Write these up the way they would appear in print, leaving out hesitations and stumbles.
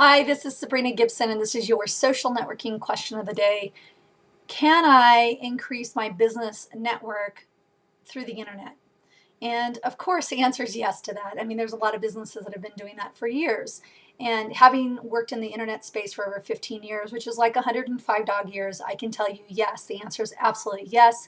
Hi, this is Sabrina Gibson, and this is your social networking question of the day. Can I increase my business network through the internet? And of course, the answer is yes to that. I mean, there's a lot of businesses that have been doing that for years. And having worked in the internet space for over 15 years, which is like 105 dog years, I can tell you yes, the answer is absolutely yes.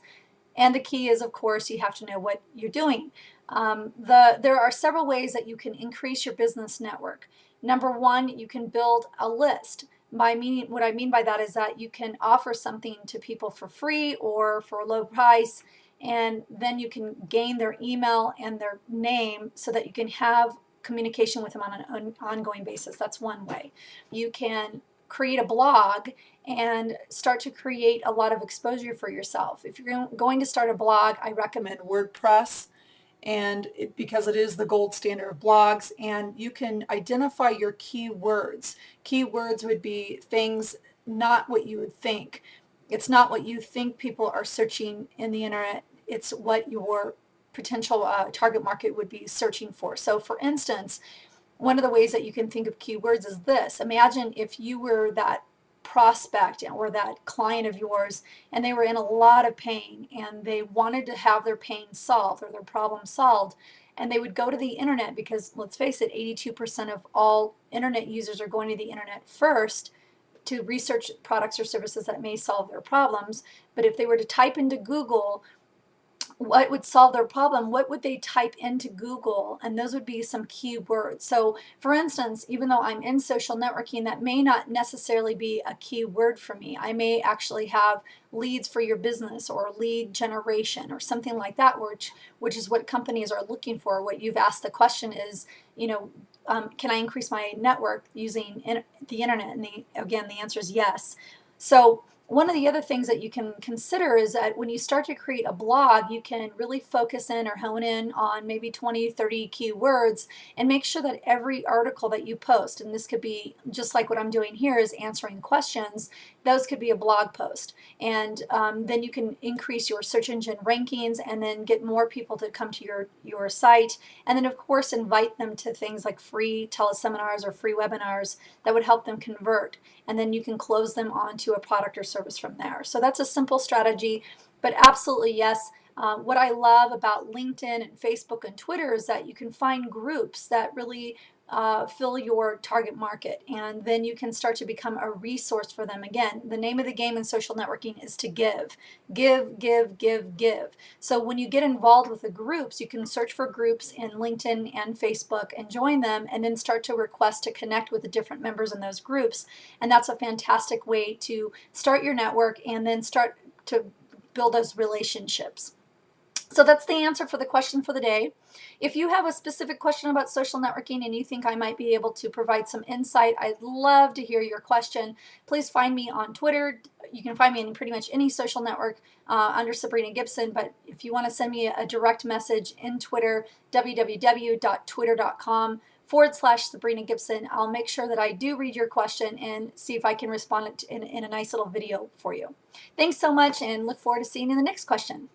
And the key is, of course, you have to know what you're doing. There are several ways that you can increase your business network. Number one, you can build a list. What I mean by that is that you can offer something to people for free or for a low price, and then you can gain their email and their name so that you can have communication with them on an ongoing basis. That's one way. You can create a blog and start to create a lot of exposure for yourself. If you're going to start a blog, I recommend WordPress because it is the gold standard of blogs, and you can identify your keywords. Keywords would be things not what you would think. It's not what you think people are searching in the internet. It's what your potential target market would be searching for. So for instance, one of the ways that you can think of keywords is this. Imagine if you were that prospect or that client of yours and they were in a lot of pain and they wanted to have their pain solved or their problem solved, and they would go to the internet because, let's face it, 82% of all internet users are going to the internet first to research products or services that may solve their problems. But if they were to type into Google what would solve their problem, what would they type into Google? And those would be some keywords. So for instance, even though I'm in social networking, that may not necessarily be a keyword for me. I may actually have leads for your business or lead generation or something like that, which is what companies are looking for. What you've asked the question is, can I increase my network using the internet? And again, the answer is yes. So one of the other things that you can consider is that when you start to create a blog, you can really focus in or hone in on maybe 20, 30 keywords and make sure that every article that you post, and this could be just like what I'm doing here is answering questions, those could be a blog post. And then you can increase your search engine rankings and then get more people to come to your site. And then, of course, invite them to things like free teleseminars or free webinars that would help them convert. And then you can close them onto a product or service from there. So that's a simple strategy, but absolutely yes. What I love about LinkedIn and Facebook and Twitter is that you can find groups that really fill your target market, and then you can start to become a resource for them. Again, the name of the game in social networking is to give. Give, give, give, give. So when you get involved with the groups, you can search for groups in LinkedIn and Facebook and join them, and then start to request to connect with the different members in those groups. And that's a fantastic way to start your network and then start to build those relationships. So that's the answer for the question for the day. If you have a specific question about social networking and you think I might be able to provide some insight, I'd love to hear your question. Please find me on Twitter. You can find me in pretty much any social network under Sabrina Gibson, but if you want to send me a direct message in Twitter, www.twitter.com/Sabrina Gibson, I'll make sure that I do read your question and see if I can respond in a nice little video for you. Thanks so much and look forward to seeing you in the next question.